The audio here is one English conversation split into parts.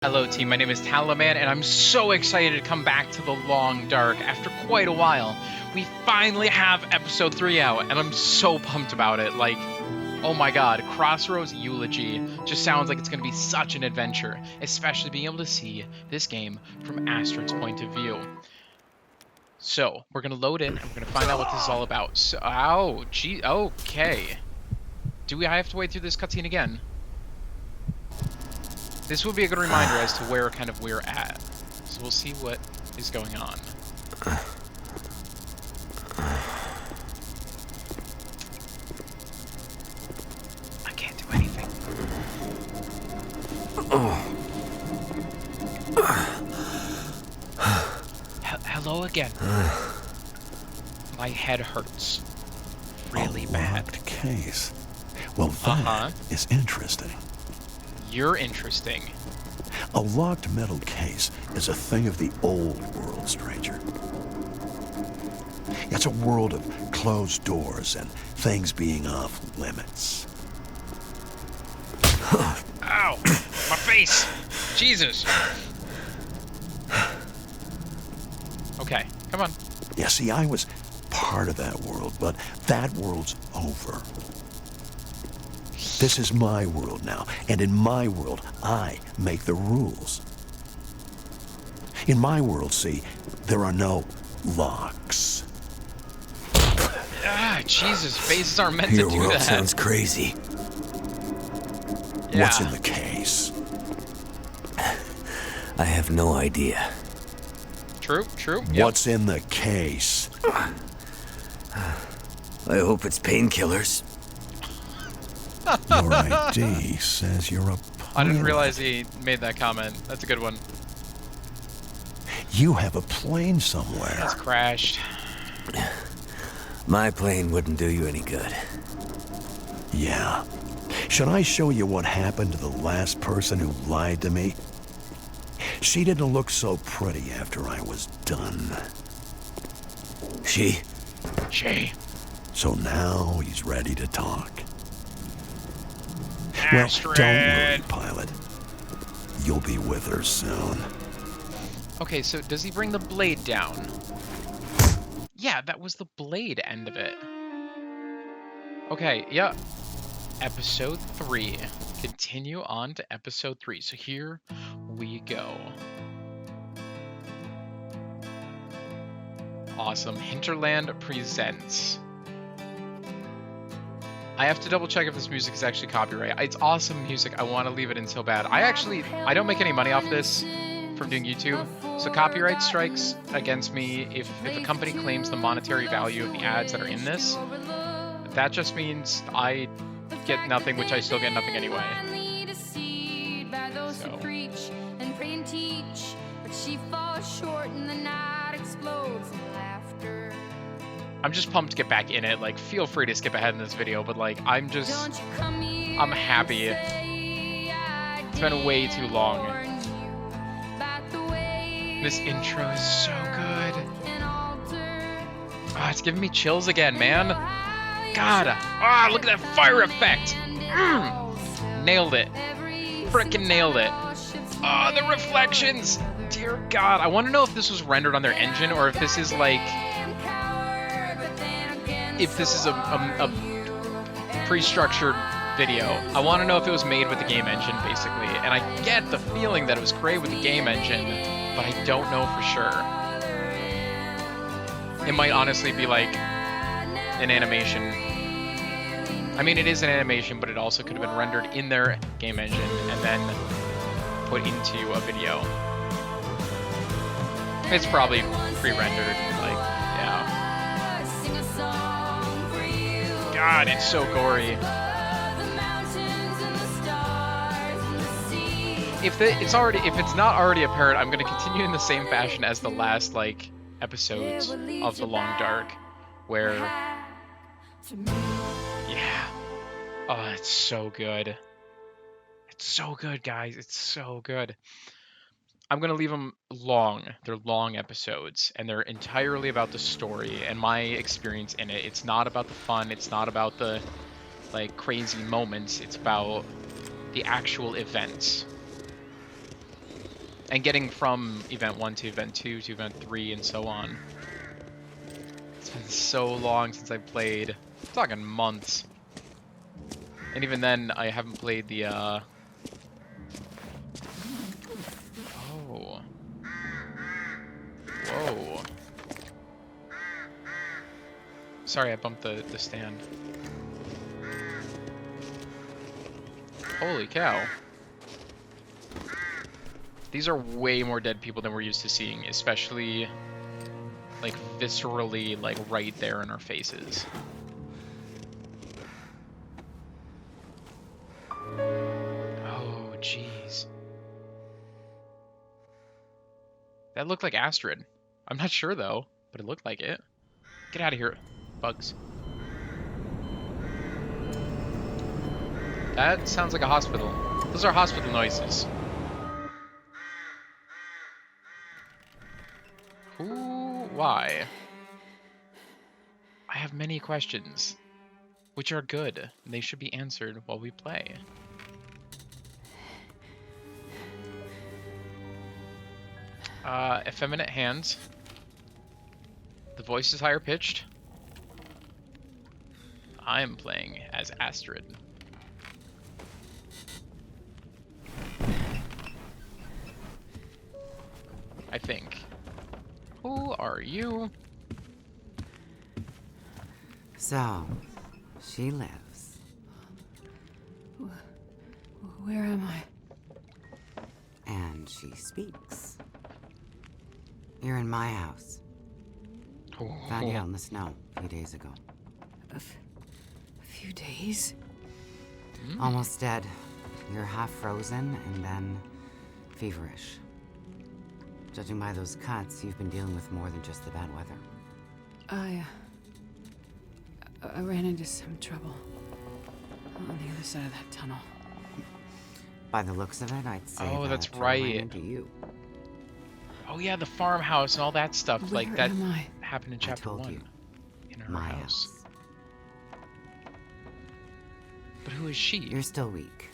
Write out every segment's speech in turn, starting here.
Hello team, my name is Talaman, and I'm so excited to come back to the Long Dark after quite a while. We finally have episode 3 out, and I'm so pumped about it. Like, oh my god, CROSSROADS ELEGY just sounds like it's going to be such an adventure, especially being able to see this game from Astrid's point of view. So, we're going to load in, and we're going to find out what this is all about. So, oh, gee, okay. Do I have to wait through this cutscene again? This will be a good reminder as to where we're at. So we'll see what is going on. I can't do anything. Hello again. My head hurts. Really bad. Locked case. Well, that is interesting. You're interesting. A locked metal case is a thing of the old world, stranger. It's a world of closed doors and things being off limits. Ow! My face! Jesus! Okay, come on. Yeah, see, I was part of that world, but that world's over. This is my world now, and in my world, I make the rules. In my world, see, there are no locks. Ah, Jesus, faces aren't meant to do that. Your world sounds crazy. Yeah. What's in the case? I have no idea. True, true. Yep. What's in the case? I hope it's painkillers. Your ID says you're a pilot. I didn't realize he made that comment. That's a good one. You have a plane somewhere. It's crashed. My plane wouldn't do you any good. Yeah. Should I show you what happened to the last person who lied to me? She didn't look so pretty after I was done. She? So now he's ready to talk. Astrid. Well, don't worry, pilot. You'll be with her soon. Okay, so does he bring the blade down? Yeah, that was the blade end of it. Okay, yeah. Episode 3. Continue on to episode 3. So here we go. Awesome. Hinterland presents. I have to double check if this music is actually copyright. It's awesome music. I want to leave it in so bad. I don't make any money off this from doing YouTube. So copyright strikes against me if a company claims the monetary value of the ads that are in this. That just means I get nothing, which I still get nothing anyway. So. I'm just pumped to get back in it. Like, feel free to skip ahead in this video, but like, I'm happy. It's been way too long. This intro is so good. Ah, it's giving me chills again, man. God, look at that fire effect. Nailed it. Frickin' nailed it. Oh, the reflections. Dear God, I want to know if this was rendered on their engine or if this is like, a pre-structured video. I want to know if it was made with the game engine, basically. And I get the feeling that it was created with the game engine, but I don't know for sure. It might honestly be like an animation. I mean, it is an animation, but it also could have been rendered in their game engine and then put into a video. It's probably pre-rendered, like, yeah. God, it's so gory. If it's not already apparent, I'm gonna continue in the same fashion as the last like episodes of the Long Dark, where yeah, oh, it's so good. It's so good, guys. It's so good. I'm going to leave them long. They're long episodes, and they're entirely about the story and my experience in it. It's not about the fun. It's not about the, like, crazy moments. It's about the actual events. And getting from Event 1 to Event 2 to Event 3 and so on. It's been so long since I played. I'm talking months. And even then, I haven't played the, Oh. Whoa. Sorry, I bumped the stand. Holy cow. These are way more dead people than we're used to seeing, especially, like, viscerally, like, right there in our faces. Oh, jeez. That looked like Astrid. I'm not sure, though, but it looked like it. Get out of here, bugs. That sounds like a hospital. Those are hospital noises. Why? I have many questions, which are good, and they should be answered while we play. Effeminate hands. The voice is higher pitched. I am playing as Astrid. I think. Who are you? So, she lives. Where am I? And she speaks. You're in my house. Found you out in the snow a few days ago. A few days? Almost dead. You're half frozen and then feverish. Judging by those cuts, you've been dealing with more than just the bad weather. I ran into some trouble on the other side of that tunnel. By the looks of it, I'd say Oh, that that's trouble right. ran into you. Oh yeah, the farmhouse and all that stuff. Where like that am I? happened in I chapter told 1. you. In her My house. house. But who is she? You're still weak.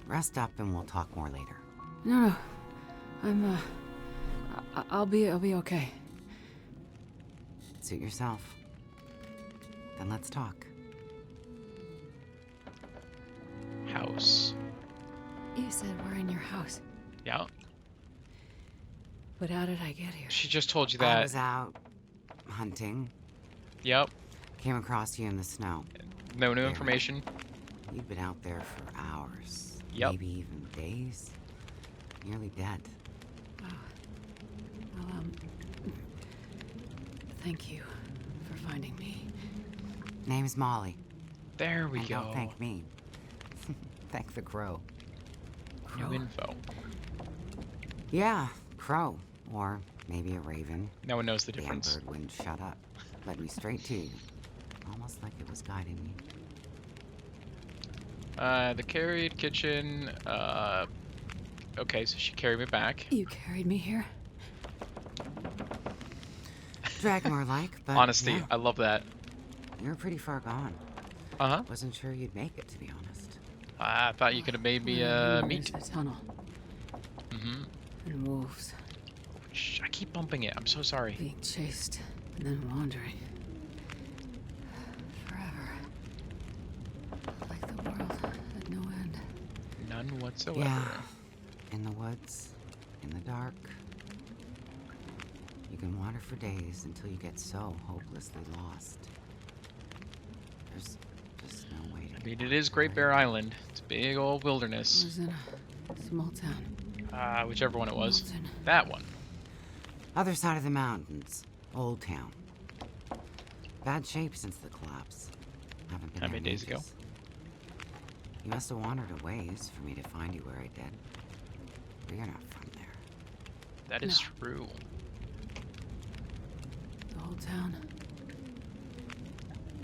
Rest up and we'll talk more later. No. I'm I'll be okay. Suit yourself. Then let's talk. House. You said we're in your house. Yeah. But how did I get here? She just told you I that. was out hunting. Yep. Came across you in the snow. No new There. information. You'd been out there for hours. Yep. Maybe even days. Nearly dead. Well, thank you for finding me. Name's Molly. There we And go. don't thank me. Thank the crow. New info. Yeah, crow. Or maybe a raven. No one knows the Damn difference. bird wouldn't shut up. Led me straight to you. Almost like it was guiding me. The carried kitchen. Okay, so she carried me back. You carried me here? Drag more like, but Honesty, yeah, I love that. you're pretty far gone. Uh-huh. Wasn't sure you'd make it, to be honest. I thought you could have made me There's meat. the tunnel. Mm-hmm. And wolves. Shh, I keep bumping it. I'm so sorry. Being chased. And then wandering. Forever. Like the world had no end. None whatsoever. Yeah. In the woods, in the dark. You can wander for days until you get so hopelessly lost. There's just no way to I mean, it is Great Bear Island. It's a big old I wilderness. was in a small town. Whichever one it was. Milton. That one. Other side of the mountains. Old town. Bad shape since the collapse. Haven't been How there many in days ago? ages. You must have wandered a ways for me to find you where I did. But you're not from there. That is No. true. The whole town.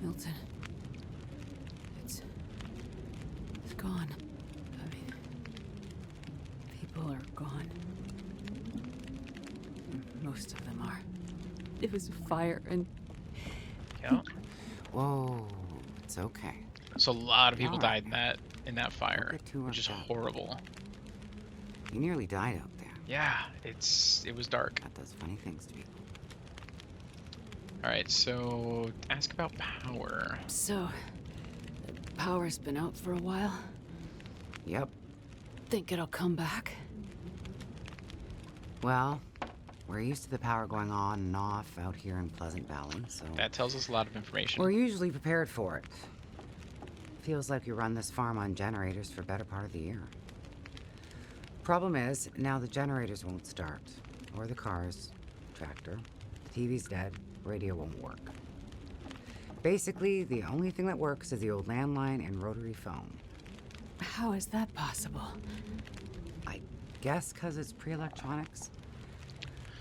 Milton. It's gone. I mean, people are gone. Most of them are. It was a fire and Yeah. Whoa, it's okay. So a lot of people Alright. died in that fire, get too which is worked up. horrible. You nearly died out there. Yeah, it was dark. That does funny things to people. All right, so ask about power. So, the power's been out for a while. Yep. Think it'll come back? Well, we're used to the power going on and off out here in Pleasant Valley, so That tells us a lot of information. we're usually prepared for it. Feels like we run this farm on generators for better part of the year. Problem is, now the generators won't start. Or the cars, tractor, the TV's dead, radio won't work. Basically, the only thing that works is the old landline and rotary phone. How is that possible? I guess because it's pre-electronics.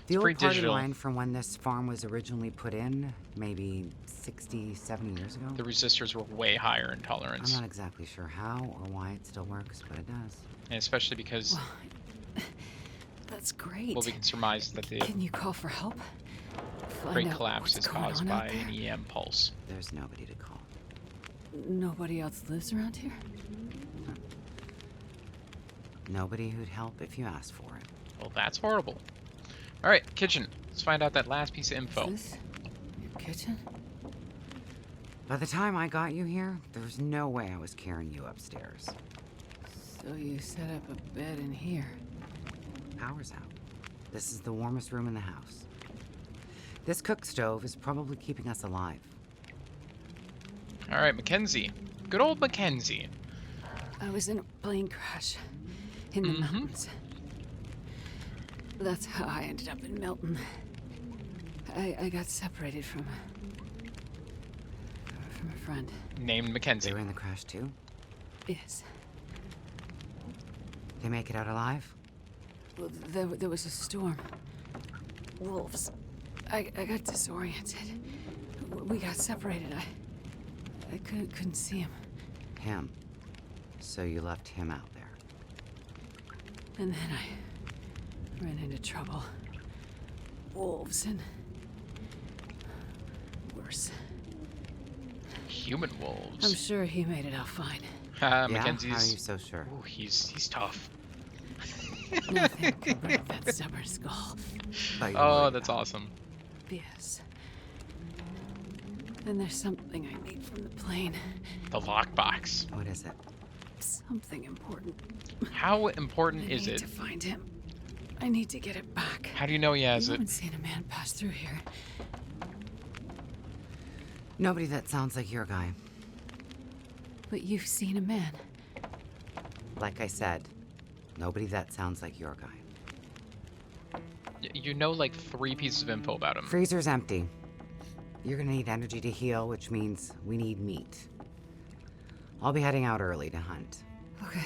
The It's old party pre-digital. line from when this farm was originally put in, maybe 60, 70 years ago. The resistors were way higher in I'm tolerance, not exactly sure how or why it still works, but it does. and especially because, That's great. well, we can surmise that the Can you call for help? Find great out collapse what's is going caused on out by there? an EM pulse. There's nobody to call. Nobody else lives around here? Nobody who'd help if you asked for it. Well, that's horrible. All right, kitchen. Let's find out that last piece of info. Is this your kitchen? By the time I got you here, there was no way I was carrying you upstairs. So you set up a bed in here. Power's out. This is the warmest room in the house. This cook stove is probably keeping us alive. All right, Mackenzie. Good old Mackenzie. I was in a plane crash in the mountains. That's how I ended up in Milton. I got separated from a friend. Named They Mackenzie. were in the crash too? Yes. They make it out alive? Well, there was a storm. Wolves. I got disoriented. We got separated. I couldn't see him. Him. So you left him out there. And then I ran into trouble. Wolves and worse. Human I'm wolves. sure he made it out fine. Yeah? Mackenzie's. How are you so sure? Ooh, he's tough. Nothing can break that stubborn skull. Thought you were Oh, worried that's about awesome. Yes. And there's something I need from the plane. The lockbox. it. What is it? Something important. How I important is need it? to find him. I need to get it back. How do you know he has I it? haven't seen a man pass through here. Nobody that sounds like your guy. But you've seen a man. Like I said, nobody that sounds like your guy. You know like 3 pieces of info about him. Freezer's empty. You're gonna need energy to heal, which means we need meat. I'll be heading out early to hunt. Okay.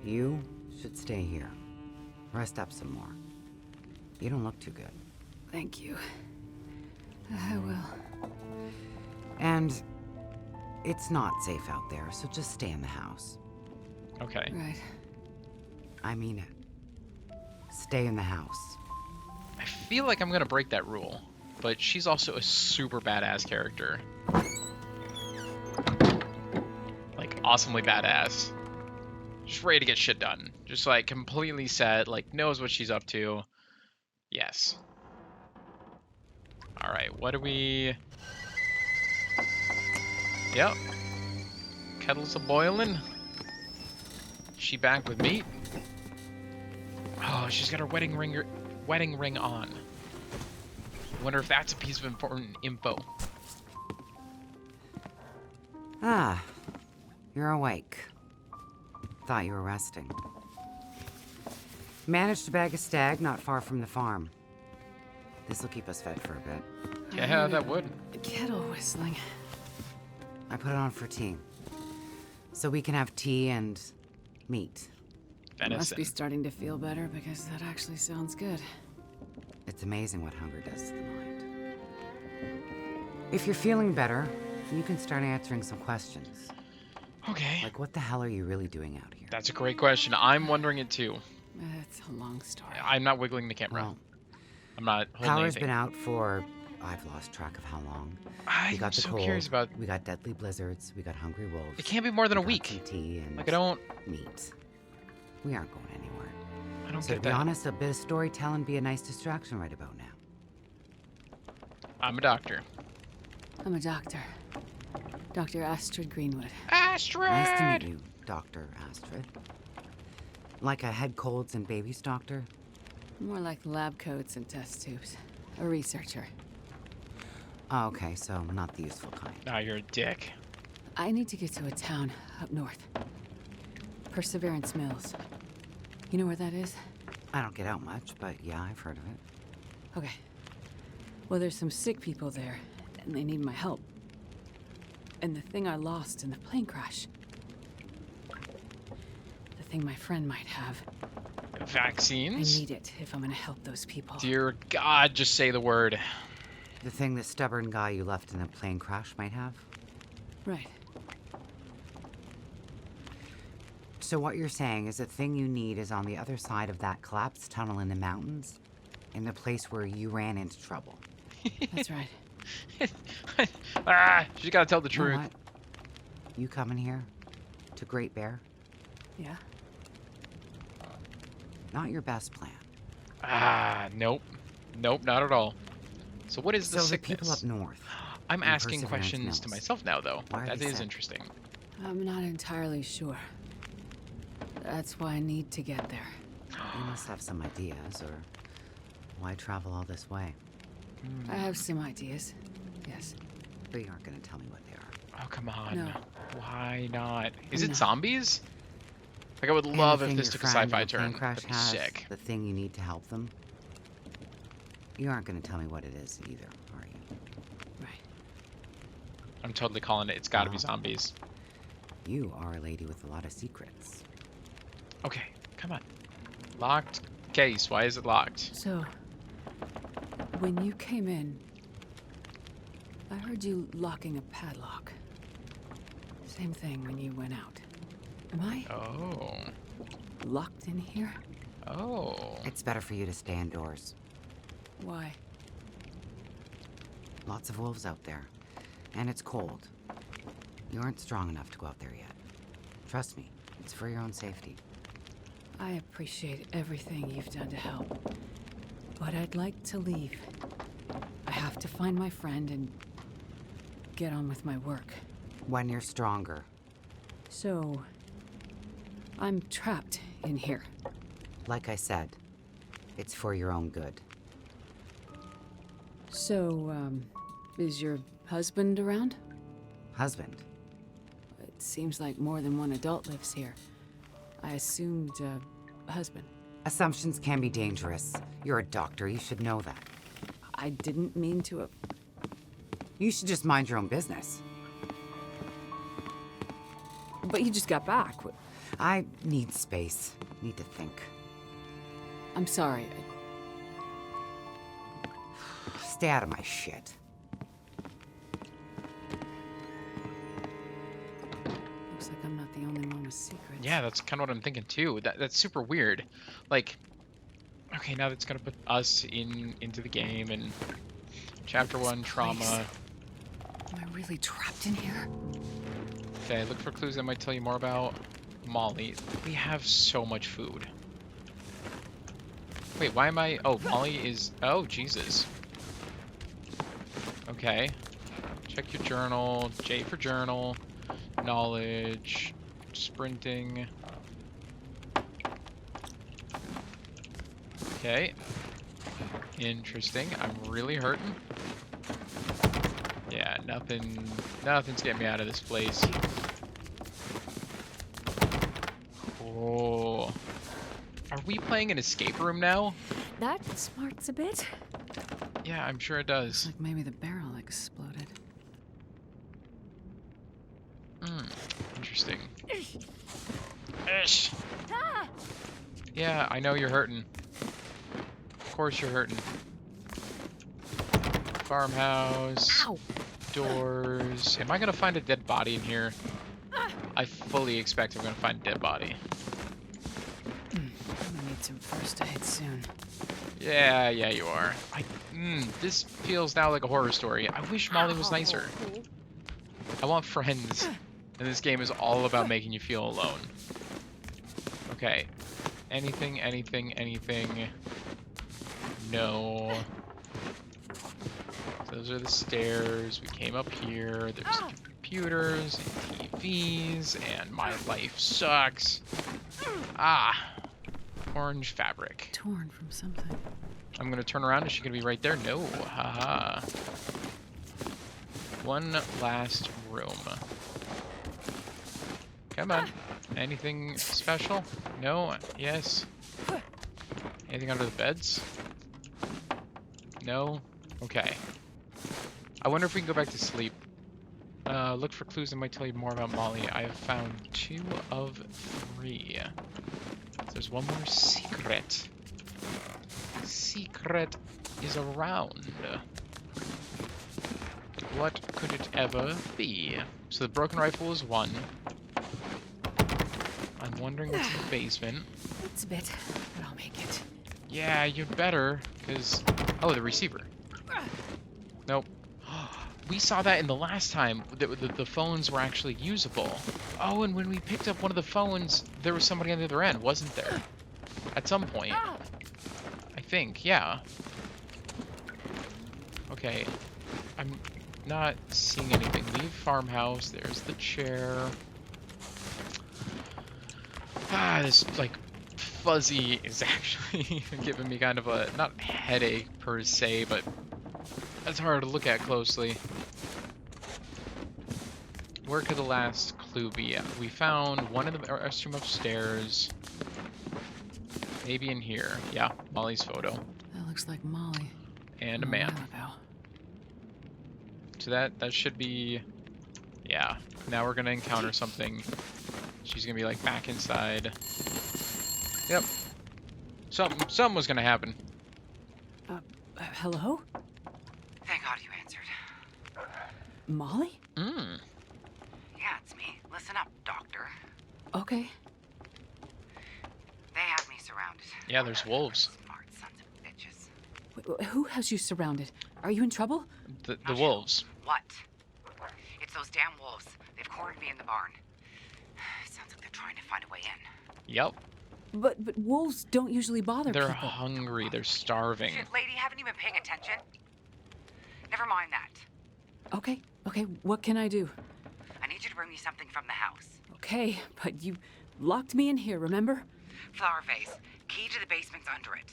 You should stay here. Rest up some more. You don't look too good. Thank you. I will. And it's not safe out there, so just stay in the house. Okay. Right. I mean it. Stay in the house. I feel like I'm gonna break that rule, but she's also a super badass character. Like, awesomely badass. Just ready to get shit done. Just like completely set, like knows what she's up to. Yes. Alright, what do we... Yep. Kettle's a-boiling. She back with meat? Oh, she's got her wedding ring on. Wonder if that's a piece of important info. Ah, you're awake. Thought you were resting. Managed to bag a stag not far from the farm. This'll keep us fed for a bit. Yeah, that would. Kettle whistling. I put it on for tea. So we can have tea and meat. Must Venison. be starting to feel better because that actually sounds good. It's amazing what hunger does to the mind. If you're feeling better, you can start answering some questions. Okay. Like, what the hell are you really doing out here? That's a great question. I'm wondering it too. It's a long story. I'm not wiggling the camera. Well, I'm not holding power's anything. been out for... I've lost track of how long. I'm We got the so cold. curious about... We got deadly blizzards. We got hungry wolves. It can't be more than a we got week. some tea and Like, I don't... meat. We aren't going anywhere. I don't So to get be that. honest, a bit of storytelling be a nice distraction right about now. I'm a doctor. I'm a doctor. Dr. Astrid Greenwood. Astrid! Nice to meet you, Dr. Astrid. Like a head colds and babies doctor? More like lab coats and test tubes. A researcher. Oh, okay, so not the useful kind. Now you're a dick. I need to get to a town up north. Perseverance Mills. You know where that is? I don't get out much, but yeah, I've heard of it. Okay. Well, there's some sick people there, and they need my help. And the thing I lost in the plane crash. The thing my friend might have. I Vaccines? need it if I'm gonna help those people. Dear God, just say the word. The thing the stubborn guy you left in the plane crash might have? Right. So what you're saying is the thing you need is on the other side of that collapsed tunnel in the mountains? In the place where you ran into trouble? That's right. She's gotta tell the You know truth. what? You coming here? To Great Bear? Yeah? Not your best plan. Nope. Nope, not at all. So what is the So the sickness? people up north. I'm in asking Perseverance questions to Mills. myself now, though. Why are That they is sick? interesting. I'm not entirely sure. That's why I need to get there. You must have some ideas, or why travel all this way? I have some ideas. Yes. But you aren't going to tell me what they are. Oh, come on. No. Why not? Is it No. zombies? Like, I would And love the if thing this your took a friend sci-fi in the plane turn. crash That'd be has, sick. the thing you need to help them? You aren't going to tell me what it is either, are you? Right. I'm totally calling it. It's gotta be Wow. zombies. You are a lady with a lot of secrets. Okay, come on. Locked case. Why is it locked? So, when you came in, I heard you locking a padlock. Same thing when you went out. Am I Oh. locked in here? Oh. It's better for you to stay indoors. Why? Lots of wolves out there. And it's cold. You aren't strong enough to go out there yet. Trust me, it's for your own safety. I appreciate everything you've done to help. But I'd like to leave. I have to find my friend and get on with my work. When you're stronger. So, I'm trapped in here. Like I said, it's for your own good. So, is your husband around? Husband, It seems like more than one adult lives here. I assumed, husband. assumptions can be dangerous. You're a doctor, you should know that. I didn't mean to. You should just mind your own business. But you just got back. I need space. Need to think. I'm sorry. Stay out of my shit. Looks like I'm not the only one with secrets. Yeah, that's kind of what I'm thinking too. That's super weird. Like, okay, now that's gonna put us into the game and chapter 1 trauma. Am I really trapped in here? Okay, look for clues that might tell you more about Molly. We have so much food. Wait, why am I? Oh, Molly is. Oh, Jesus. Okay. Check your journal. J for journal. Knowledge. Sprinting. Okay. Interesting. I'm really hurting. Yeah, nothing's getting me out of this place. Oh. Are we playing an escape room now? That smarts a bit. Yeah, I'm sure it Looks does. like maybe the barrel exploded. Interesting. Ish. Yeah, I know you're hurting. Of course you're hurting. Farmhouse. Ow! Doors. Am I gonna find a dead body in here? I fully expect I'm gonna find a dead body. I'm gonna need some first aid soon. Yeah, you are. This feels now like a horror story. I wish Molly was nicer. I want friends. And this game is all about making you feel alone. Okay. Anything, anything, anything. No. Those are the stairs. We came up here. There's computers and TVs, and my life sucks. Ah. Orange fabric. Torn from something. I'm gonna turn around. Is she gonna be right there? No. Haha. One last room. Come on. Anything special? No? Yes? Anything under the beds? No? Okay. I wonder if we can go back to sleep. Look for clues that might tell you more about Molly. I have found 2 of 3. So there's one more secret. Secret is around. What could it ever be? So the broken rifle is 1. I'm wondering what's in the basement. It's a bit, but I'll make it. Yeah, you'd better, because... Oh, the receiver. Nope. We saw that in the last time. The phones were actually usable. Oh, and when we picked up one of the phones, there was somebody on the other end, wasn't there? At some point. I think, yeah. Okay. I'm not seeing anything. Leave farmhouse. There's the chair. Ah, this, like, fuzzy is actually giving me kind of a, not headache per se, but that's hard to look at closely. Where could the last clue be? We found one in the restroom upstairs. Maybe in here. Yeah, Molly's photo. That looks like Molly. And a man. So that should be... Yeah. Now we're gonna encounter something. She's gonna be like back inside. Yep. Something was gonna happen. Hello? Thank God you answered. Molly? Yeah, it's me. Listen up, Doctor. Okay. They have me surrounded. Yeah, there's wolves. Smart sons of bitches. Who has you surrounded? Are you in trouble? The wolves. What? It's those damn wolves. They've cornered me in the barn. Sounds like they're trying to find a way in. Yep. But wolves don't usually bother They're people. hungry. They're starving. Shit, lady, haven't you been paying attention? Never mind that. Okay, what can I do? I need you to bring me something from the house. Okay, but you locked me in here, remember? Flower vase. Key to the basement's under it.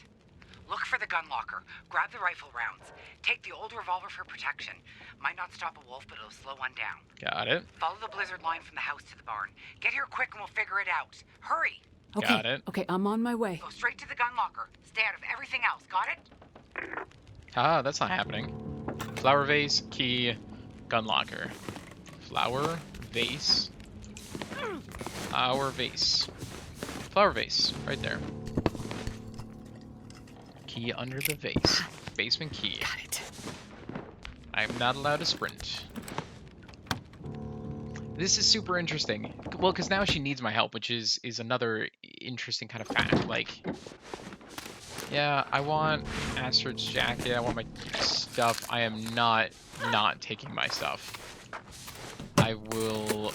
Look for the gun locker. Grab the rifle rounds. Take the old revolver for protection. Might not stop a wolf, but it'll slow one down. Got it. Follow the blizzard line from the house to the barn. Get here quick and we'll figure it out. Hurry! Okay, Got it. Okay, I'm on my way. Go straight to the gun locker. Stay out of everything else. Got it? Ah, that's not happening. Flower vase, key, gun locker. Flower vase. Flower vase. Flower vase, right there. Key under the vase. Basement key. Got it. I'm not allowed to sprint. This is super interesting. Well, because now she needs my help, which is another interesting kind of fact. Like, yeah, I want Astrid's jacket. I want my stuff. I am not taking my stuff. I will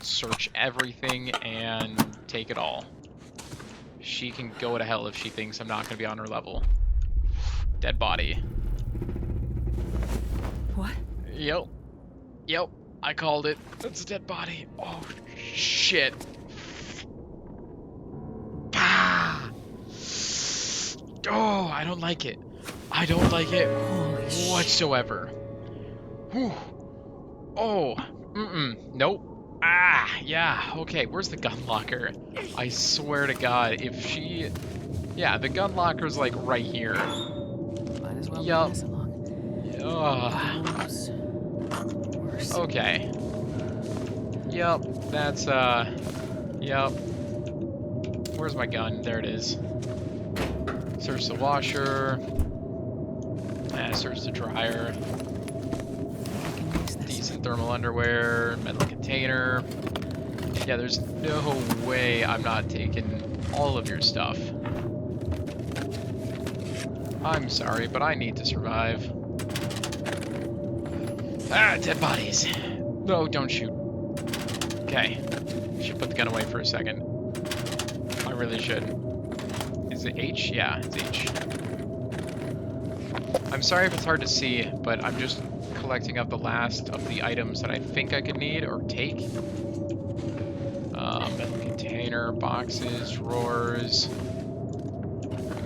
search everything and take it all. She can go to hell if she thinks I'm not going to be on her level. Dead body. What? Yep. I called it. That's a dead body. Oh, shit. Ah. Oh, I don't like it. I don't like it whatsoever. Whew. Oh. Nope. Ah, yeah. Okay, where's the gun locker? I swear to God, if she... Yeah, the gun locker's like right here. Might as well Yup. pass along. Ugh. Worse. Okay. Yep, that's, yep. Where's my gun? There it is. Search the washer. Search the dryer. I can use this. Decent thermal underwear. Metal container. Yeah, there's no way I'm not taking all of your stuff. I'm sorry, but I need to survive. Ah, dead bodies. No, don't shoot. Okay. Should put the gun away for a second. I really should. Is it H? Yeah, it's H. I'm sorry if it's hard to see, but I'm just collecting up the last of the items that I think I could need or take. Metal container, boxes, drawers.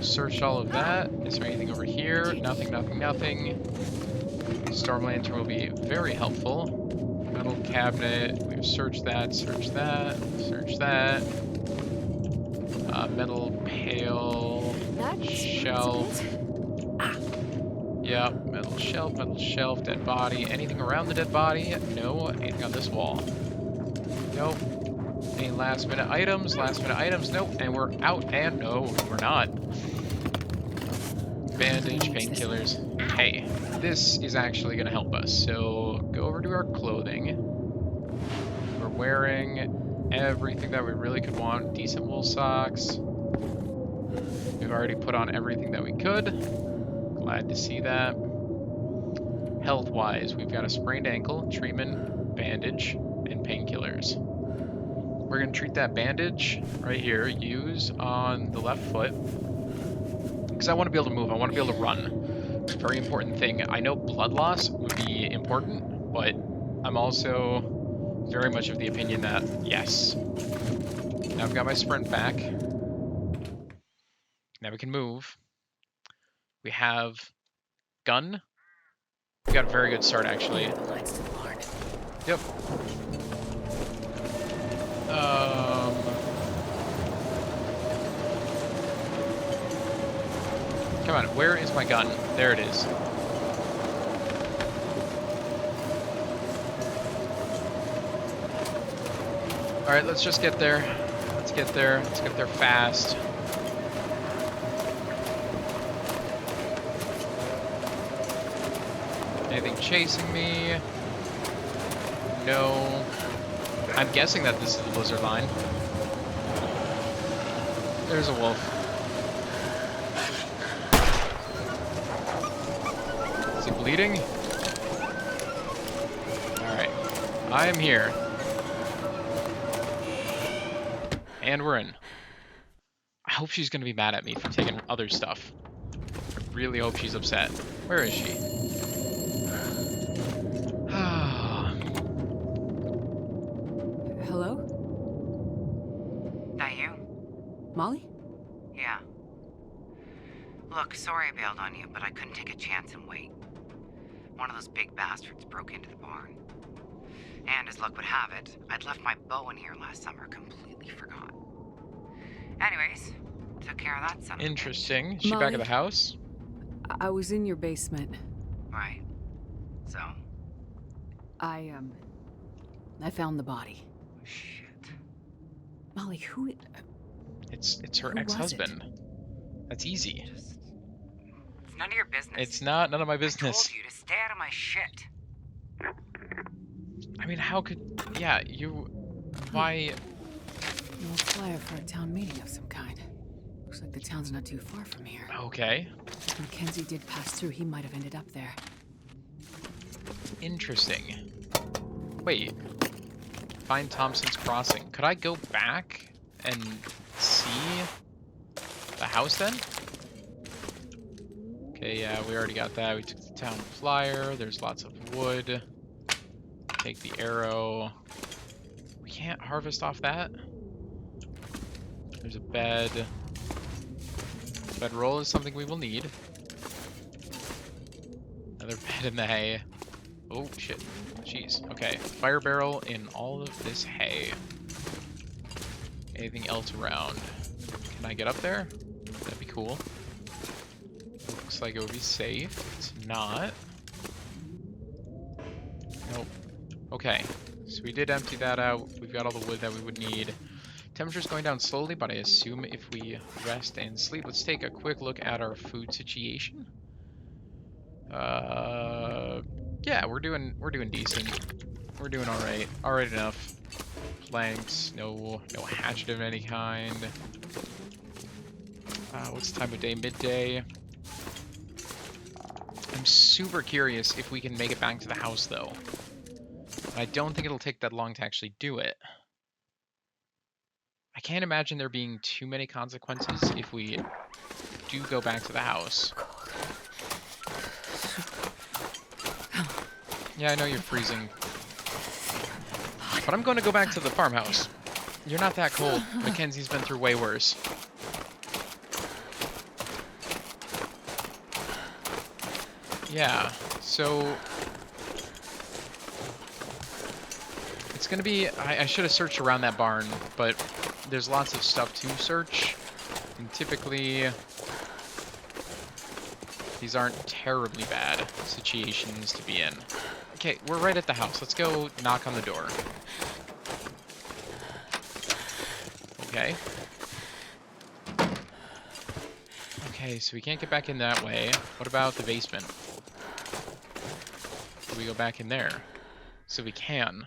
Search all of that. Is there anything over here? Nothing, nothing, nothing. Storm lantern will be very helpful. Metal cabinet. We've searched that, search that, search that. Metal pail. Shelf. Yep, metal shelf, dead body. Anything around the dead body? No. Anything on this wall? Nope. Any last minute items? Last minute items? Nope. And we're out. And no, we're not. Bandage, painkillers. Hey, this is actually going to help us. So go over to our clothing. We're wearing everything that we really could want. Decent wool socks. We've already put on everything that we could. Glad to see that. Health-wise, we've got a sprained ankle, treatment, bandage, and painkillers. We're going to treat that bandage right here. Use on the left foot. Because I want to be able to move. I want to be able to run. It's a very important thing. I know blood loss would be important, but I'm also very much of the opinion that, yes. Now I've got my sprint back. Now we can move. We have gun. We got a very good start, actually. Yep. Come on, where is my gun? There it is. Alright, let's just get there. Let's get there. Let's get there fast. Anything chasing me? No. I'm guessing that this is the lizard line. There's a wolf. Is he bleeding? Alright. I am here. And we're in. I hope she's gonna be mad at me for taking other stuff. I really hope she's upset. Where is she? Hello? That you? Molly? Yeah. Look, sorry I bailed on you, but I couldn't take a chance and wait. One of those big bastards broke into the barn. And as luck would have it, I'd left my bow in here last summer, completely forgot. Anyways, took care of that son of a bitch. Interesting. Is she back Molly? at the house? I was in your basement. Right. So? I found the body. Shit. Molly, who... It's her Who was ex-husband. That's easy. It's none of your business. It's not none of my I business. told you to stay out of my shit. I mean, how could... Yeah, you... Why... No flyer for a town meeting of some kind. Looks like the town's not too far from here. Okay. If Mackenzie did pass through, he might have ended up there. Interesting. Wait. Find Thompson's Crossing. Could I go back and see the house then? Okay, yeah, we already got that. We took the town flyer. There's lots of wood. Take the arrow. We can't harvest off that. There's a bed. Bedroll is something we will need. Another bed in the hay. Oh, shit. Jeez. Okay. Fire barrel in all of this hay. Anything else around? Can I get up there? That'd be cool. Looks like it would be safe. It's not. Nope. Okay. So we did empty that out. We've got all the wood that we would need. Temperature's going down slowly, but I assume if we rest and sleep. Let's take a quick look at our food situation. Yeah, we're doing decent. We're doing alright. Alright enough. Planks, no hatchet of any kind. What's the time of day? Midday. I'm super curious if we can make it back to the house, though. I don't think it'll take that long to actually do it. I can't imagine there being too many consequences if we do go back to the house. Yeah, I know you're freezing. But I'm going to go back to the farmhouse. You're not that cold. Mackenzie's been through way worse. Yeah, so... It's going to be... I should have searched around that barn, but there's lots of stuff to search. And typically... These aren't terribly bad situations to be in. Okay, we're right at the house. Let's go knock on the door. Okay. Okay, so we can't get back in that way. What about the basement? Do we go back in there? So we can.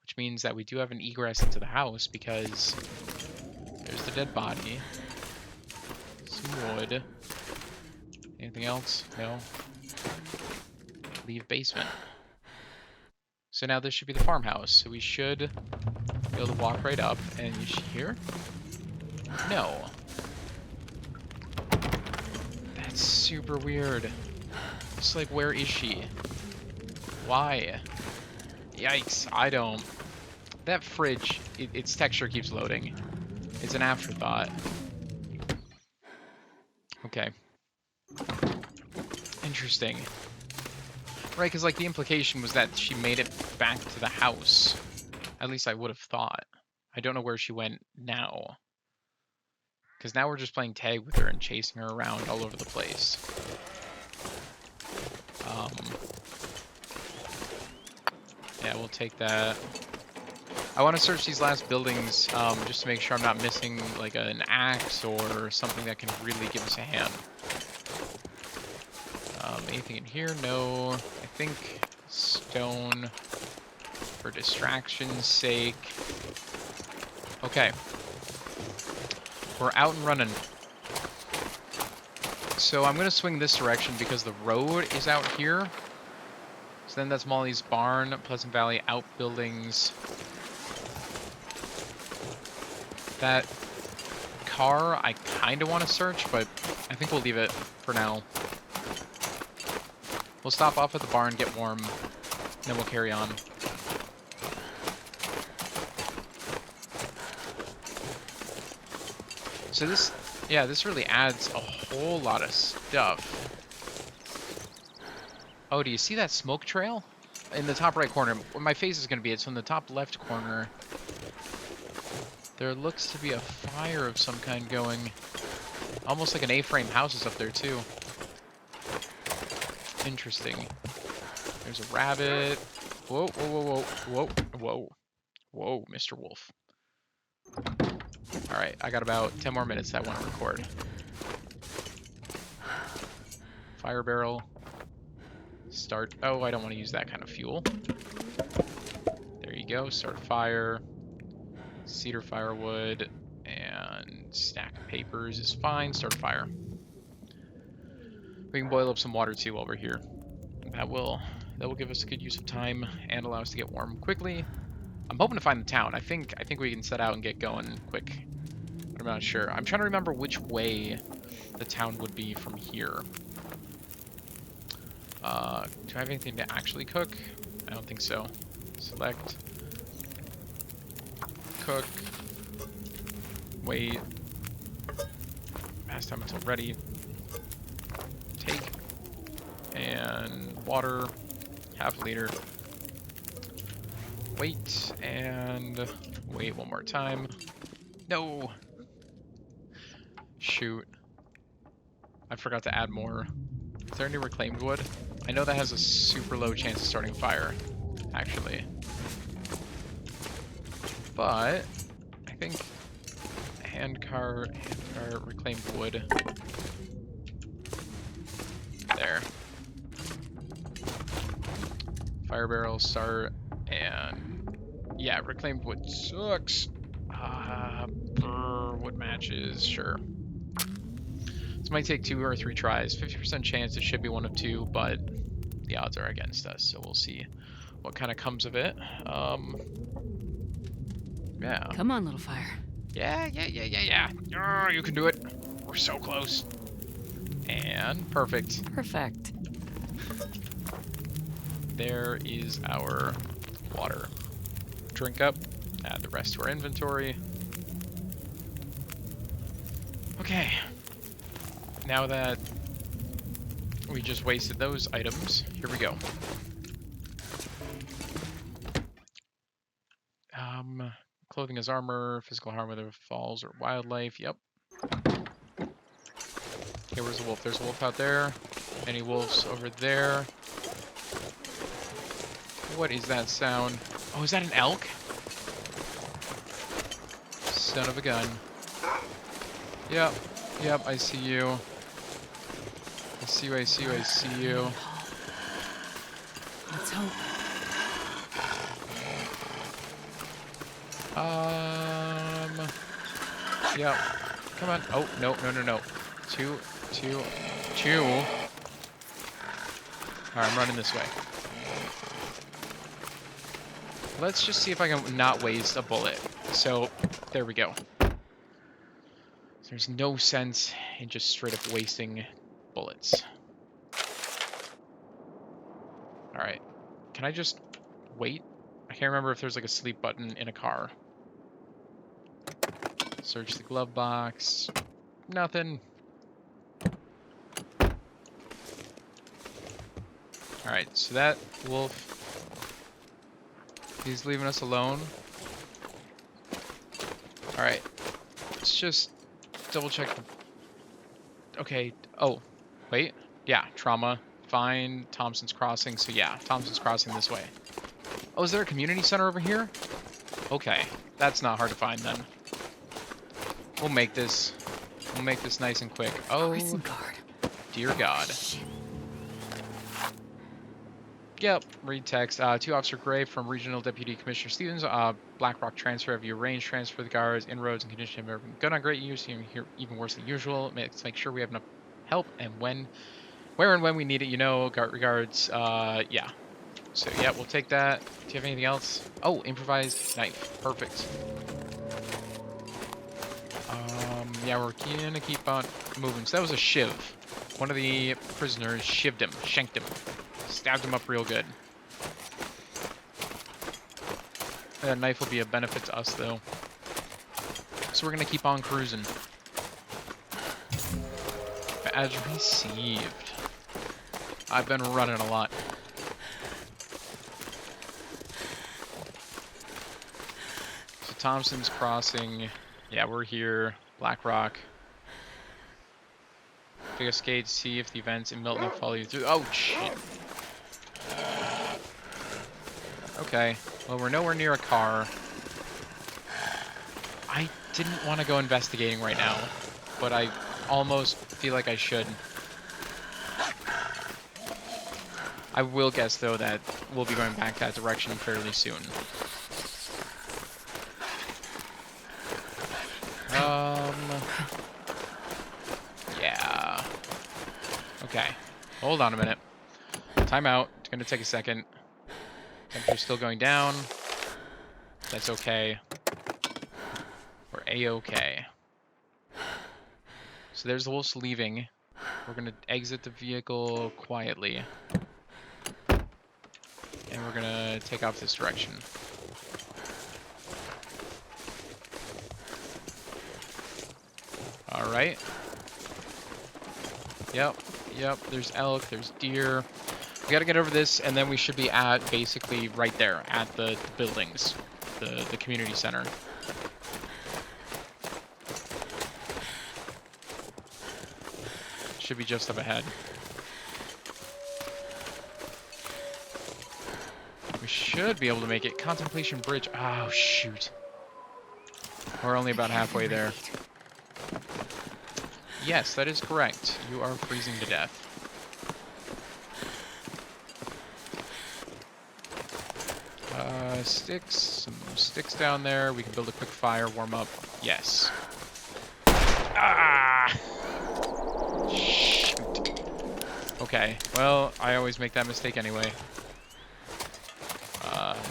Which means that we do have an egress into the house because there's the dead body. Some wood. Anything else? No. Leave basement. So now this should be the farmhouse. So we should be able to walk right up. And you should hear? No. That's super weird. It's like, where is she? Why? Yikes, I don't... That fridge, its texture keeps loading. It's an afterthought. Okay. Interesting. Right, because like the implication was that she made it back to the house. At least I would have thought. I don't know where she went now. Because now we're just playing tag with her and chasing her around all over the place. Yeah, we'll take that. I want to search these last buildings just to make sure I'm not missing like an axe or something that can really give us a hand. Anything in here? No. I think stone for distraction's sake. Okay. We're out and running. So I'm going to swing this direction because the road is out here. So then that's Molly's barn, Pleasant Valley outbuildings. That car I kind of want to search, but I think we'll leave it for now. We'll stop off at the barn, get warm, then we'll carry on. So this, yeah, this really adds a whole lot of stuff. Oh, do you see that smoke trail? In the top right corner, where my face is going to be, it's in the top left corner. There looks to be a fire of some kind going. Almost like an A-frame house is up there, too. Interesting. There's a rabbit. Whoa, whoa, whoa, whoa, whoa, whoa. Whoa, Mr. Wolf. Alright, I got about 10 more minutes that I want to record. Fire barrel. Start. Oh, I don't want to use that kind of fuel. There you go. Start fire. Cedar firewood. And stack of papers is fine. Start a fire. We can boil up some water too while we're here. That will give us a good use of time and allow us to get warm quickly. I'm hoping to find the town. I think we can set out and get going quick. But I'm not sure. I'm trying to remember which way the town would be from here. Do I have anything to actually cook? I don't think so. Select. Cook. Wait. Pass time until ready. Take. And water. Half a liter. Wait. And wait one more time. No. Shoot. I forgot to add more. Is there any reclaimed wood? I know that has a super low chance of starting fire, actually. But I think handcart, reclaimed wood. There. Fire barrel start, and yeah, reclaimed wood sucks. Wood matches, sure. This might take 2 or 3 tries. 50% chance it should be 1 of 2, but the odds are against us, so we'll see what kind of comes of it. Yeah. Come on, little fire. Yeah. Oh, you can do it. We're so close. And perfect. Perfect. There is our water. Drink up. Add the rest to our inventory. Okay. Now that we just wasted those items, here we go. Clothing as armor, physical harm whether falls or wildlife. Yep. Okay, where's the wolf? There's a wolf out there. Any wolves over there? What is that sound? Oh, is that an elk? Son of a gun. Yep, I see you. I see you. Let's hope. Yep. Come on. Oh, no. Two. Alright, I'm running this way. Let's just see if I can not waste a bullet. So, there we go. There's no sense in just straight up wasting bullets. Alright. Can I just wait? I can't remember if there's like a sleep button in a car. Search the glove box. Nothing. Alright, so that wolf, he's leaving us alone. Alright, let's just double check. Okay, oh, wait. Yeah, trauma. Find Thompson's Crossing. So yeah, Thompson's Crossing this way. Oh, is there a community center over here? Okay, that's not hard to find then. We'll make this nice and quick. Oh, Prison guard. dear God. Yep, read text. To Officer Gray from Regional Deputy Commissioner Stevens. Blackrock transfer. Have you arranged transfer for the guards? Inroads and condition have been good on great use. Here even worse than usual. Let's make sure we have enough help and where and when we need it. You know. Regards. Yeah. So yeah, we'll take that. Do you have anything else? Oh, improvised knife. Perfect. Yeah, we're gonna keep on moving. So that was a shiv. One of the prisoners shivved him, shanked him, stabbed him up real good. That knife will be a benefit to us, though. So we're gonna keep on cruising. Badge received. I've been running a lot. So Thompson's Crossing. Yeah, we're here. Blackrock. Take a skate, see if the events in Milton follow you through. Oh, shit. Okay. Well, we're nowhere near a car. I didn't want to go investigating right now, but I almost feel like I should. I will guess, though, that we'll be going back that direction fairly soon. Yeah. Okay. Hold on a minute. Time out. It's gonna take a second. Temperature's still going down. That's okay. We're A-okay. So there's the wolves leaving. We're gonna exit the vehicle quietly. And we're gonna take off this direction. Alright. Yep, there's elk, there's deer. We gotta get over this, and then we should be at, basically, right there, at the buildings. The community center. Should be just up ahead. We should be able to make it. Contemplation Bridge. Oh, shoot. We're only about halfway there. Yes, that is correct. You are freezing to death. Sticks. Some sticks down there. We can build a quick fire, warm up. Yes. Ah! Shoot. Okay. Well, I always make that mistake anyway.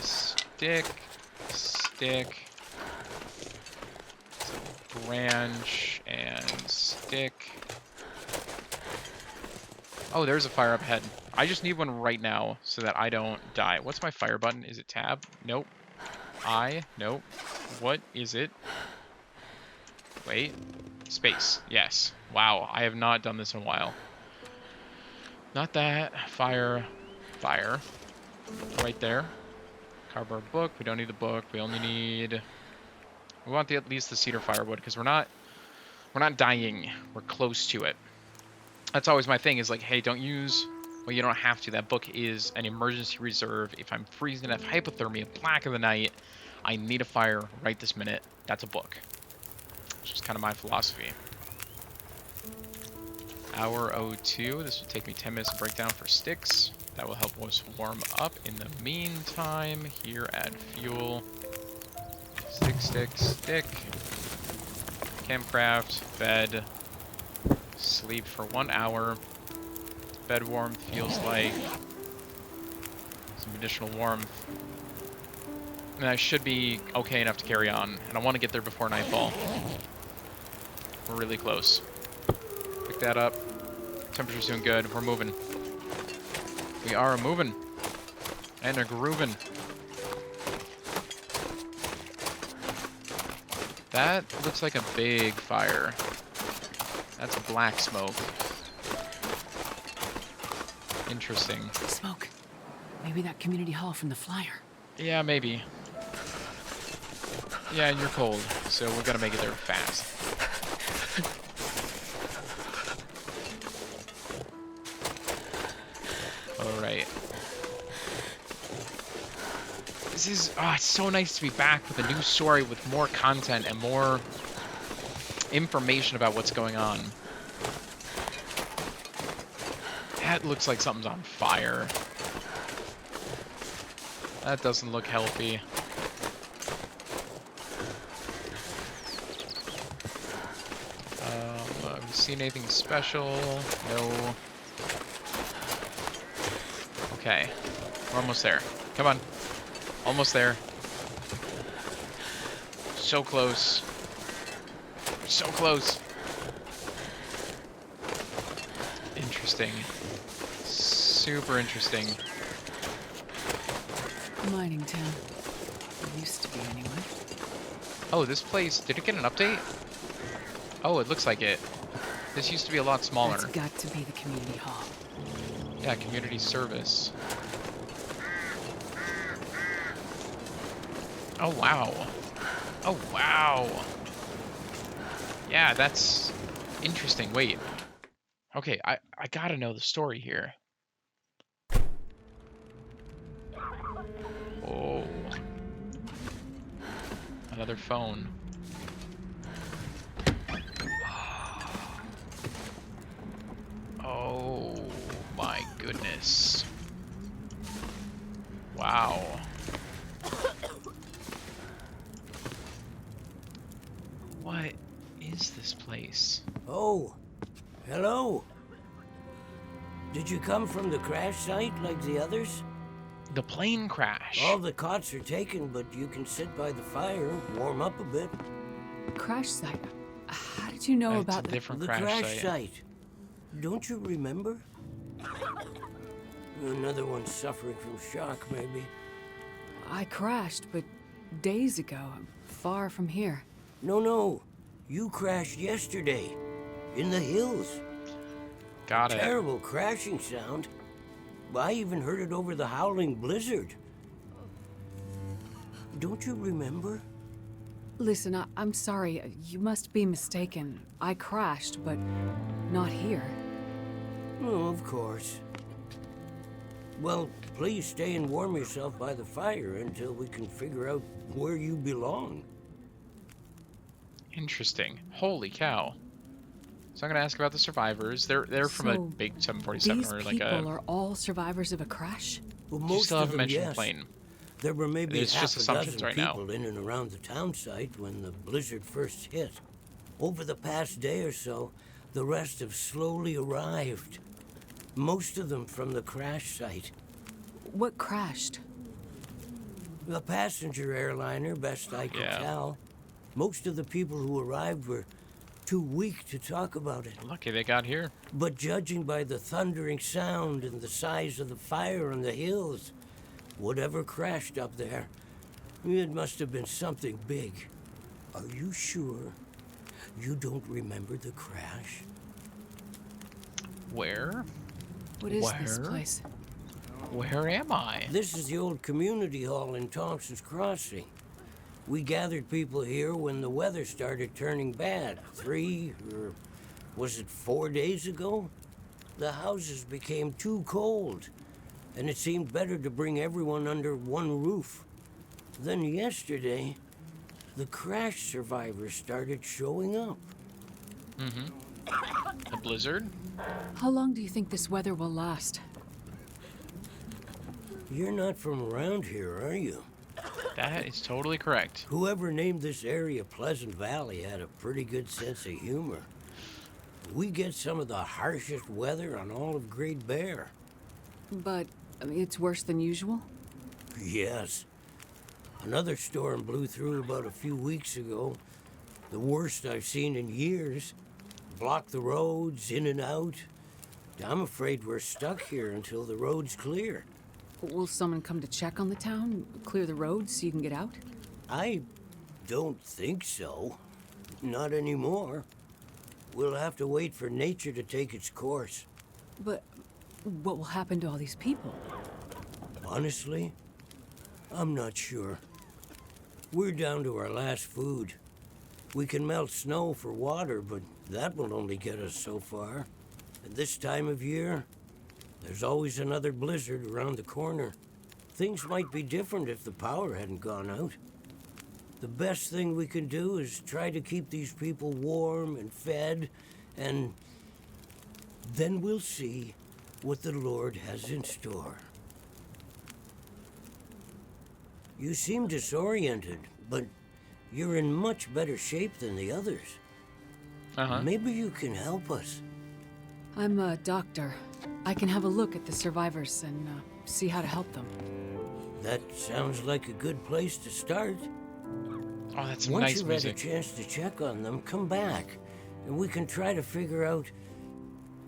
Stick. Stick. Some branch and stick. Oh, there's a fire up ahead. I just need one right now so that I don't die. What's my fire button? Is it tab? Nope. Nope. What is it? Wait. Space. Yes. Wow, I have not done this in a while. Not that. Fire. Fire. Right there. Cardboard book. We don't need the book. We only need... We want at least the cedar firewood because we're not dying. We're close to it. That's always my thing is like, hey, don't use... Well, you don't have to. That book is an emergency reserve. If I'm freezing to death, hypothermia, black of the night, I need a fire right this minute. That's a book. Which is kind of my philosophy. Hour 02. This will take me 10 minutes to break down for sticks. That will help us warm up. In the meantime, here, add fuel. Stick. Campcraft, bed. Sleep for 1 hour. Bed warmth feels like some additional warmth. And I should be okay enough to carry on. And I want to get there before nightfall. We're really close. Pick that up. Temperature's doing good. We're moving. We are moving. And a grooving. That looks like a big fire. That's black smoke. Interesting. Smoke. Maybe that community hall from the flyer. Yeah, maybe. Yeah, and you're cold, so we're gonna make it there fast. Alright. This is... Oh, it's so nice to be back with a new story with more content and more information about what's going on. That looks like something's on fire. That doesn't look healthy. Have you seen anything special? No. Okay. We're almost there. Come on. Almost there. So close. So close. Interesting. Super interesting. Mining town. It used to be anyway. Oh, this place, did it get an update? Oh, it looks like it. This used to be a lot smaller. That's got to be the community hall. Yeah, community service. Oh, wow. Oh, wow. Yeah, that's interesting. Wait. Okay, I gotta know the story here. Oh. Another phone. Oh my goodness. Wow. What is this place? Oh, hello. Did you come from the crash site like the others? The plane crash. All the cots are taken, but you can sit by the fire and warm up a bit. Crash site. How did you know It's about a different The crash, crash site. site. Don't you remember? Another one suffering from shock, maybe. I crashed, but days ago, far from here. No. You crashed yesterday. In the hills. Got it. Terrible crashing sound. I even heard it over the howling blizzard. Don't you remember? Listen, I'm sorry. You must be mistaken. I crashed, but not here. Oh, of course. Well, please stay and warm yourself by the fire until we can figure out where you belong. Interesting. Holy cow. So I'm gonna ask about the survivors. They're from a So, big 747 These or like people a. are all survivors of a crash? Well, You most still of haven't them, mentioned the yes. plane. There were maybe It's half just a assumptions dozen right now. people in and around the town site when the blizzard first hit. Over the past day or so, the rest have slowly arrived. Most of them from the crash site. What crashed? A passenger airliner, best I could Yeah. tell. Most of the people who arrived were too weak to talk about it. Lucky they got here. But judging by the thundering sound and the size of the fire on the hills, whatever crashed up there, it must have been something big. Are you sure you don't remember the crash? Where? What is this place? Where am I? This is the old community hall in Thompson's Crossing. We gathered people here when the weather started turning bad. 3 or was it 4 days ago? The houses became too cold, and it seemed better to bring everyone under one roof. Then yesterday, the crash survivors started showing up. Mm-hmm. A blizzard? How long do you think this weather will last? You're not from around here, are you? That is totally correct. Whoever named this area Pleasant Valley had a pretty good sense of humor. We get some of the harshest weather on all of Great Bear. But, I mean, it's worse than usual? Yes. Another storm blew through about a few weeks ago. The worst I've seen in years. Blocked the roads, in and out. I'm afraid we're stuck here until the road's clear. Will someone come to check on the town? Clear the roads so you can get out? I don't think so. Not anymore. We'll have to wait for nature to take its course. But what will happen to all these people? Honestly, I'm not sure. We're down to our last food. We can melt snow for water, but that will only get us so far. At this time of year, there's always another blizzard around the corner. Things might be different if the power hadn't gone out. The best thing we can do is try to keep these people warm and fed, and then we'll see what the Lord has in store. You seem disoriented, but you're in much better shape than the others. Maybe you can help us. I'm a doctor. I can have a look at the survivors and see how to help them. That sounds like a good place to start. Oh, that's some Once nice you've music. had a chance to check on them, come back, and we can try to figure out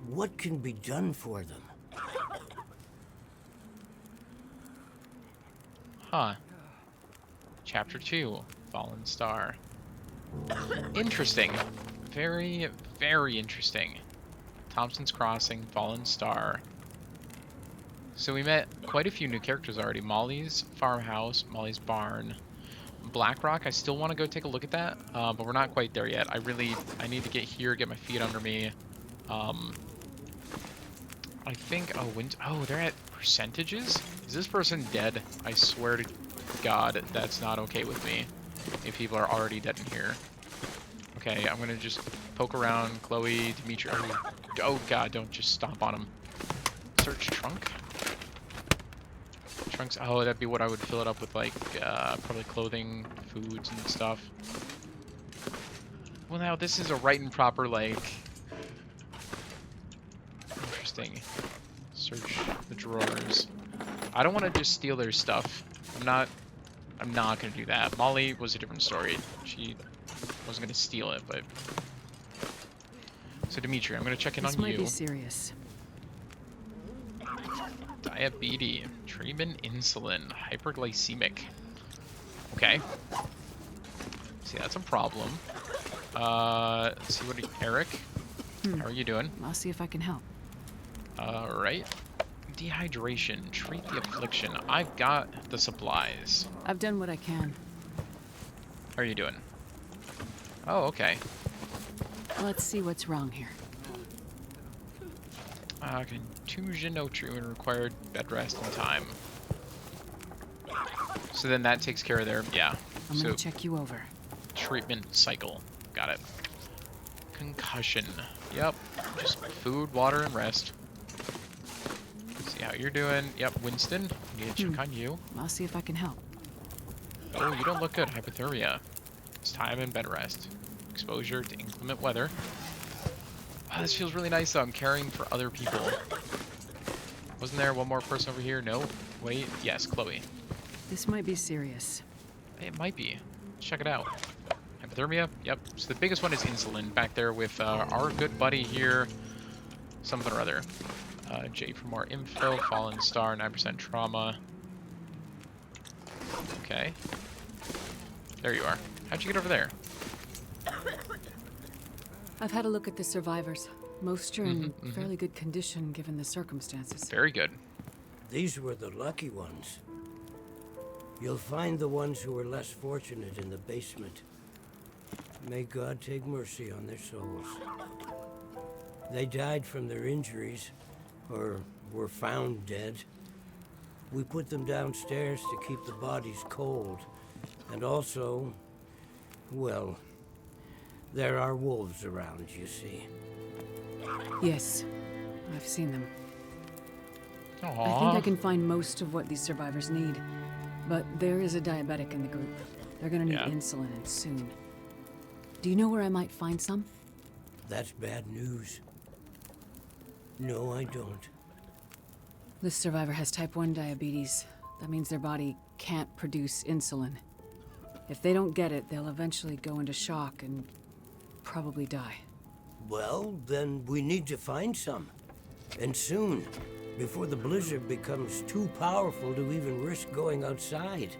what can be done for them. Huh. Chapter 2, Fallen Star. Interesting. Very, very interesting. Thompson's Crossing, Fallen Star. So we met quite a few new characters already. Molly's farmhouse, Molly's barn. Blackrock, I still want to go take a look at that, but we're not quite there yet. I need to get here, get my feet under me. I think, oh, they're at percentages? Is this person dead? I swear to God, that's not okay with me. If people are already dead in here. Okay, I'm gonna just poke around. Chloe, Dimitri. Oh God, don't just stomp on him. Search trunk. Trunks. Oh, that'd be what I would fill it up with, like probably clothing, foods, and stuff. Well, now this is a right and proper, like. Interesting. Search the drawers. I don't want to just steal their stuff. I'm not gonna do that. Molly was a different story. She wasn't gonna steal it, but. So Dimitri, I'm gonna check in on you. This might be serious. Diabetes, treatment, insulin, hyperglycemic. Okay. See, that's a problem. Let's see Eric. How are you doing? I'll see if I can help. Alright. Dehydration, treat the affliction. I've got the supplies. I've done what I can. How are you doing? Oh, okay. Let's see what's wrong here. Contusion, no treatment required, bed rest and time. So then that takes care of their, yeah. I'm gonna check you over. Treatment cycle. Got it. Concussion. Yep. Just food, water, and rest. See how you're doing. Yep, Winston. Need to check on you. I'll see if I can help. Oh, you don't look good. Hypothermia. It's time and bed rest. Exposure to inclement weather. Oh, this feels really nice though. I'm caring for other people. Wasn't there one more person over here? No? Wait. Yes, Chloe. This might be serious. It might be. Check it out. Hypothermia? Yep. So the biggest one is insulin. Back there with our good buddy here. Something or other. J for more info. Fallen star, 9% trauma. Okay. There you are. How'd you get over there? I've had a look at the survivors. Most are in fairly good condition given the circumstances. Very good. These were the lucky ones. You'll find the ones who were less fortunate in the basement. May God take mercy on their souls. They died from their injuries, or were found dead. We put them downstairs to keep the bodies cold. And also, well, there are wolves around, you see. Yes, I've seen them. Aww. I think I can find most of what these survivors need. But there is a diabetic in the group. They're gonna need insulin, and soon. Do you know where I might find some? That's bad news. No, I don't. This survivor has type 1 diabetes. That means their body can't produce insulin. If they don't get it, they'll eventually go into shock and probably die. Well, then we need to find some. And soon, before the blizzard becomes too powerful to even risk going outside.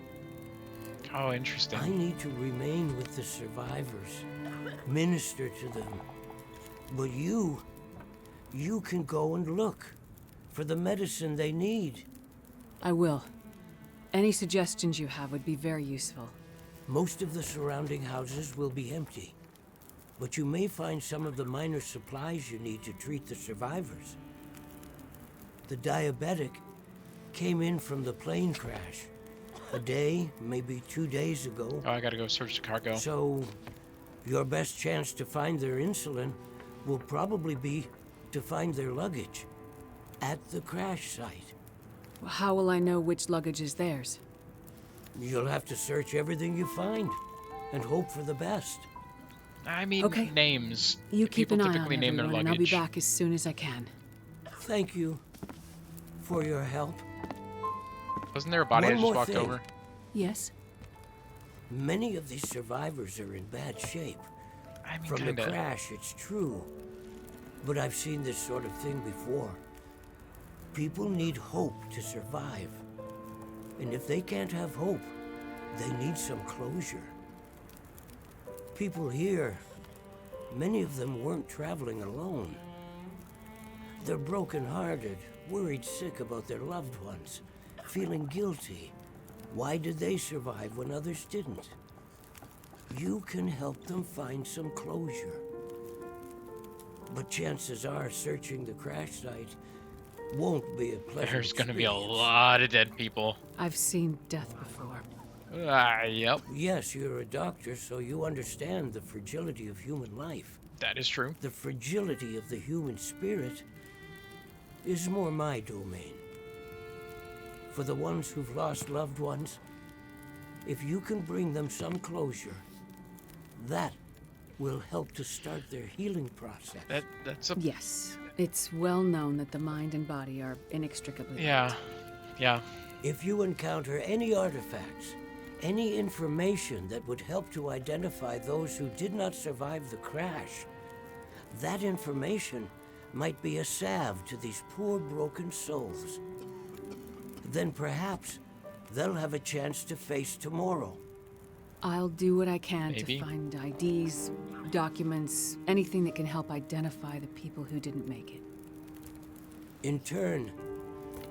Oh, interesting. I need to remain with the survivors, minister to them. But you can go and look for the medicine they need. I will. Any suggestions you have would be very useful. Most of the surrounding houses will be empty, but you may find some of the minor supplies you need to treat the survivors. The diabetic came in from the plane crash. A day, maybe 2 days ago. Oh, I gotta go search the cargo. So, your best chance to find their insulin will probably be to find their luggage at the crash site. How will I know which luggage is theirs? You'll have to search everything you find and hope for the best. I mean, Okay. names. You keep People an eye on typically name their everyone, and I'll be luggage. back as soon as I can. Thank you for your help. Wasn't there a body I One just more walked thing. over? Yes? Many of these survivors are in bad shape. I mean, From the kinda. crash, it's true. But I've seen this sort of thing before. People need hope to survive. And if they can't have hope, they need some closure. People here, many of them weren't traveling alone. They're broken-hearted, worried sick about their loved ones, feeling guilty. Why did they survive when others didn't? You can help them find some closure. But chances are searching the crash site won't be a pleasant There's gonna be a experience. lot of dead people. I've seen death before. Yep. Yes, you're a doctor, so you understand the fragility of human life. That is true. The fragility of the human spirit is more my domain. For the ones who've lost loved ones, if you can bring them some closure, that will help to start their healing process. That's a... Yes. It's well known that the mind and body are inextricably linked. Yeah. Yeah. If you encounter any artifacts, any information that would help to identify those who did not survive the crash, that information might be a salve to these poor broken souls. Then perhaps they'll have a chance to face tomorrow. I'll do what I can Maybe. to find IDs, documents, anything that can help identify the people who didn't make it. In turn,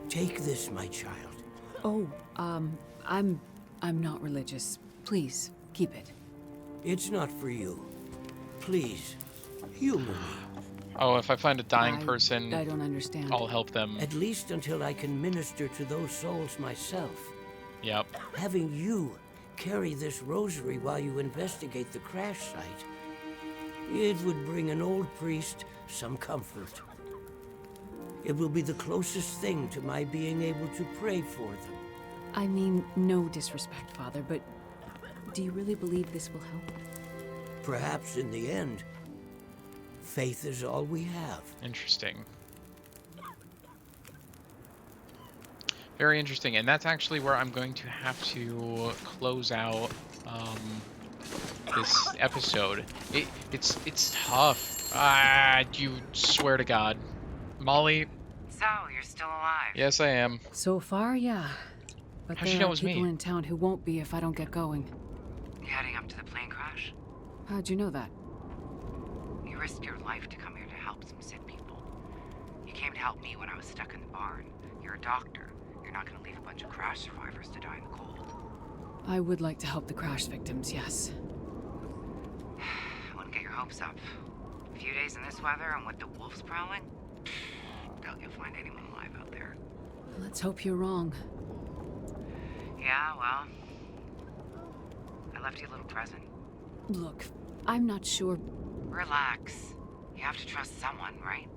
take this, my child. Oh, I'm not religious. Please, keep it. It's not for you. Please, humor me. Oh, if I find a dying person, I don't understand. I'll help them. At least until I can minister to those souls myself. Yep. Having you carry this rosary while you investigate the crash site, it would bring an old priest some comfort. It will be the closest thing to my being able to pray for them. I mean, no disrespect, Father, but do you really believe this will help? Perhaps in the end, faith is all we have. Interesting. Very interesting, and that's actually where I'm going to have to close out this episode. It's tough. You swear to God. Molly. So, you're still alive? Yes, I am. So far, yeah. But How'd you there know are it was me? people in town who won't be if I don't get going. You heading up to the plane crash? How'd you know that? You risked your life to come here to help some sick people. You came to help me when I was stuck in the barn. You're a doctor. You're not gonna leave a bunch of crash survivors to die in the cold. I would like to help the crash victims, yes. I wouldn't get your hopes up. A few days in this weather and with the wolves prowling? Doubt you'll find anyone alive out there. Let's hope you're wrong. Yeah, well... I left you a little present. Look, I'm not sure. Relax. You have to trust someone, right?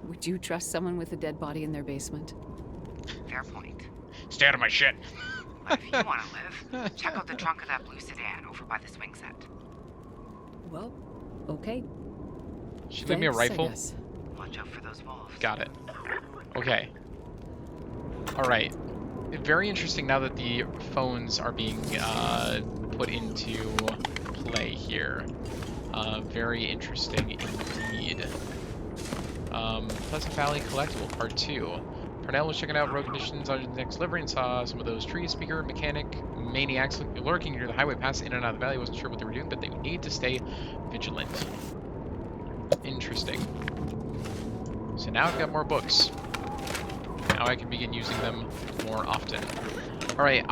Would you trust someone with a dead body in their basement? Fair point. Stay out of my shit. But if you want to live, check out the trunk of that blue sedan over by the swing set. Well, okay. She leave me a Thanks, I rifle? guess. Watch out for those wolves. Got it. Okay. Alright. Very interesting now that the phones are being put into play here. Very interesting indeed. Pleasant Valley Collectible Part 2. Parnell was checking out road conditions on his next delivery and saw some of those trees. Speaker, mechanic, maniacs lurking near the highway, passing in and out of the valley. Wasn't sure what they were doing, but they need to stay vigilant. Interesting. So now I've got more books. Now I can begin using them more often. Alright,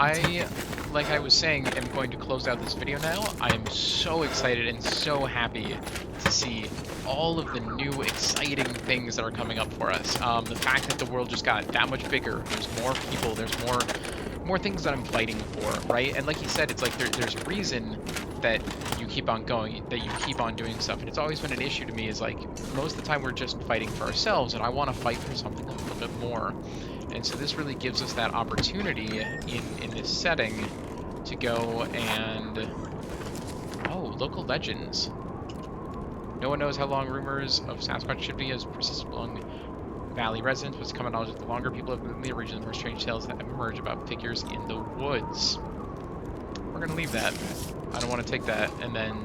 like I was saying, am going to close out this video now. I am so excited and so happy to see all of the new exciting things that are coming up for us. The fact that the world just got that much bigger, there's more people, there's more things that I'm fighting for, right? And like you said, it's like there's a reason that you keep on going, that you keep on doing stuff. And it's always been an issue to me is like, most of the time we're just fighting for ourselves, and I want to fight for something a little bit more. And so this really gives us that opportunity in this setting to go and... Oh, local legends. No one knows how long rumors of Sasquatch activity has persisted among Valley residents, but it's common knowledge that the longer people have moved in the region, the more strange tales that emerge about figures in the woods. We're gonna leave that. I don't want to take that and then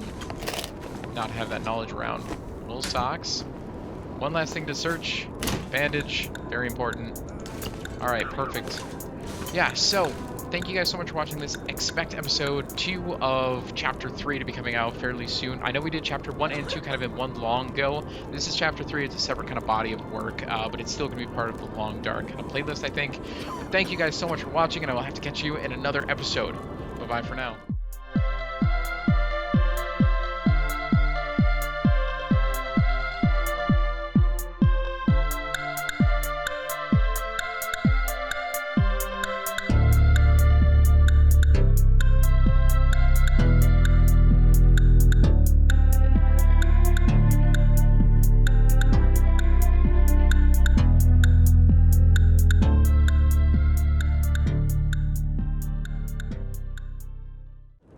not have that knowledge around. Wool socks. One last thing to search. Bandage. Very important. Alright, perfect. Yeah, so, thank you guys so much for watching this. Expect episode 2 of chapter 3 to be coming out fairly soon. I know we did chapter 1 and 2 kind of in one long go. This is chapter 3. It's a separate kind of body of work, but it's still going to be part of the Long Dark kind of playlist, I think. But thank you guys so much for watching, and I will have to catch you in another episode. Bye-bye for now.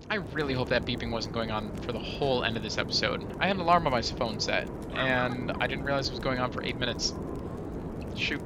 I really hope that beeping wasn't going on for the whole end of this episode. I had an alarm on my phone set, and I didn't realize it was going on for 8 minutes. Shoot.